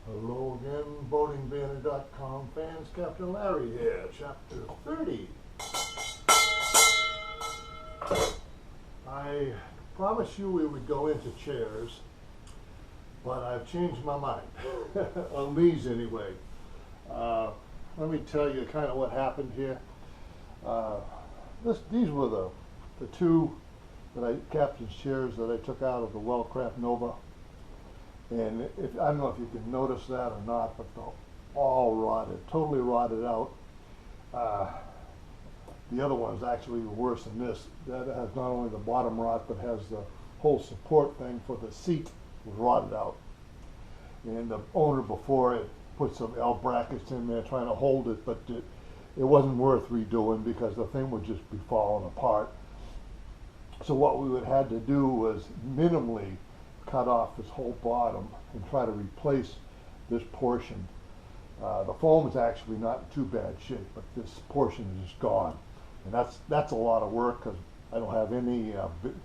Hello again, boatingbanner.com fans. Captain Larry here, chapter 30. I promised you we would go into chairs, but I've changed my mind, on these anyway. Let me tell you kind of what happened here. These were the two captain's chairs that I took out of the Wellcraft Nova. And I don't know if you can notice that or not, but they're all rotted, totally rotted out. The other one's actually worse than this. That has not only the bottom rot, but has the whole support thing for the seat was rotted out. And the owner before it put some L brackets in there trying to hold it, but it wasn't worth redoing because the thing would just be falling apart. So what we would have had to do was minimally cut off this whole bottom and try to replace this portion. The foam is actually not in too bad shape, but this portion is just gone. And that's a lot of work because I don't have any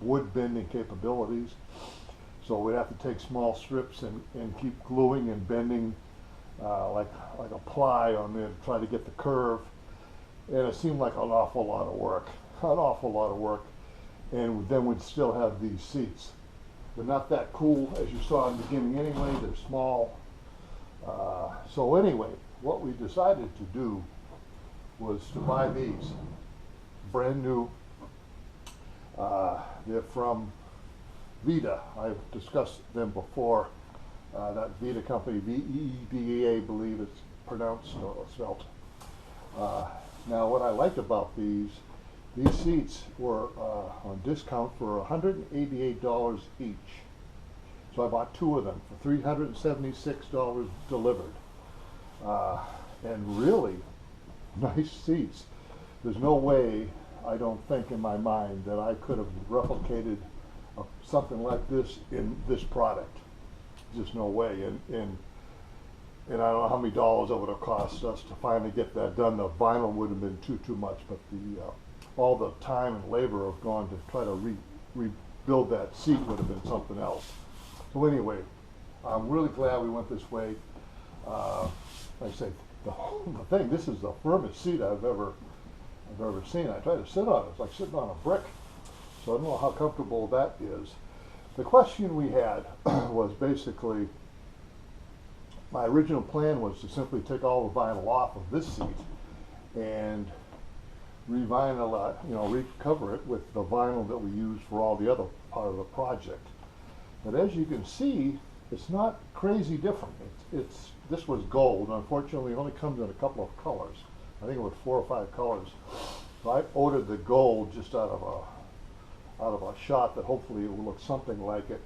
wood bending capabilities. So we'd have to take small strips and keep gluing and bending like a ply on there to try to get the curve. And it seemed like an awful lot of work, And then we'd still have these seats. They're not that cool, as you saw in the beginning anyway. They're small. So anyway, what we decided to do was to buy these. Brand new. They're from Vida. I've discussed them before. That Vida company, V-E-D-A, I believe it's pronounced or spelt. Now what I liked about these seats were on discount for $188 each. So I bought two of them for $376 delivered. And really nice seats. There's no way, I don't think in my mind, that I could have replicated something like this in this product. Just no way. And I don't know how many dollars it would have cost us to finally get that done. The vinyl would have been too much, but all the time and labor have gone to try to rebuild that seat would have been something else. So anyway, I'm really glad we went this way. Like I say, the thing, this is the firmest seat I've ever seen. I tried to sit on it. It's like sitting on a brick. So I don't know how comfortable that is. The question we had was basically, my original plan was to simply take all the vinyl off of this seat and revinyl, recover it with the vinyl that we used for all the other part of the project. But as you can see, it's not crazy different. This was gold. Unfortunately, it only comes in a couple of colors. I think it was 4 or 5 colors. So I ordered the gold just out of a shot that hopefully it will look something like it,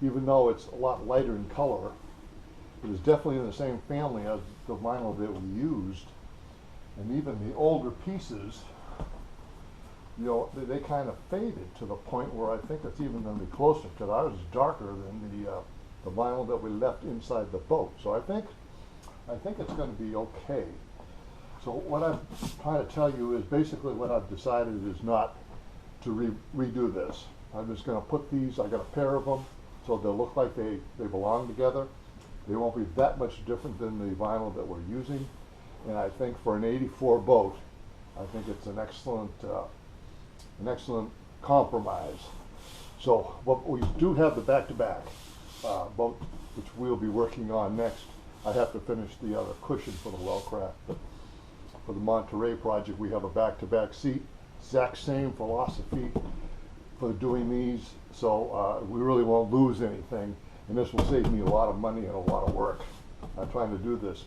even though it's a lot lighter in color. It is definitely in the same family as the vinyl that we used, and even the older pieces, they kind of faded to the point where I think it's even going to be closer, because ours is darker than the vinyl that we left inside the boat. So I think it's going to be okay. So what I'm trying to tell you is basically what I've decided is not to redo this. I'm just going to put these, I got a pair of them, so they'll look like they belong together. They won't be that much different than the vinyl that we're using. And I think for an 84 boat, I think it's an excellent compromise. So, but we do have the back-to-back boat, which we'll be working on next. I have to finish the other cushion for the Wellcraft. But for the Monterey project, we have a back-to-back seat. Exact same philosophy for doing these. So we really won't lose anything. And this will save me a lot of money and a lot of work. I'm trying to do this.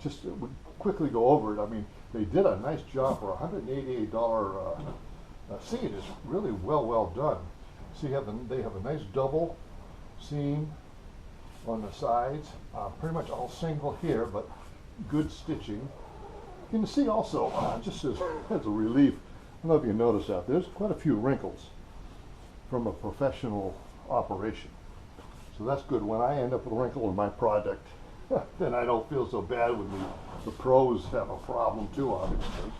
Just quickly go over it. I mean, they did a nice job for $188 seat. It's really well done. See, they have a nice double seam on the sides. Pretty much all single here, but good stitching. You can see also, just as a relief, I don't know if you noticed that, there's quite a few wrinkles from a professional operation. So that's good. When I end up with a wrinkle in my product, then I don't feel so bad when the pros have a problem too, obviously.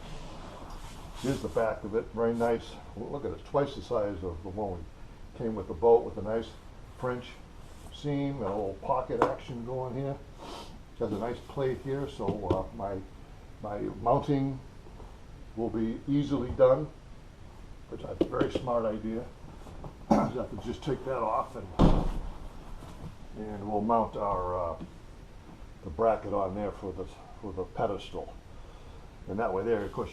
Here's the back of it, very nice. Look at it, twice the size of the one we came with the boat, with a nice French seam and a little pocket action going here. There's a nice plate here, so my mounting will be easily done, which is a very smart idea. I have to just take that off, and we'll mount our the bracket on there for the pedestal. And that way there, of course,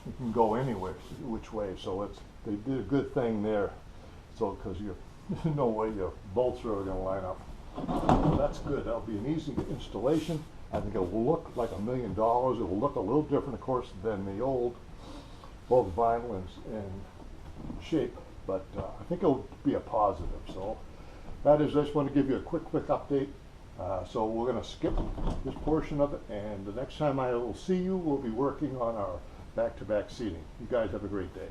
you can go anywhere, which way. So they did a good thing there. So because there's no way your bolts are going to line up. So that's good. That'll be an easy installation. I think it will look like $1 million. It will look a little different, of course, than the old, both vinyl and shape. But I think it will be a positive. So that is, I just want to give you a quick update. So we're going to skip this portion of it, and the next time I will see you, we'll be working on our back-to-back seating. You guys have a great day.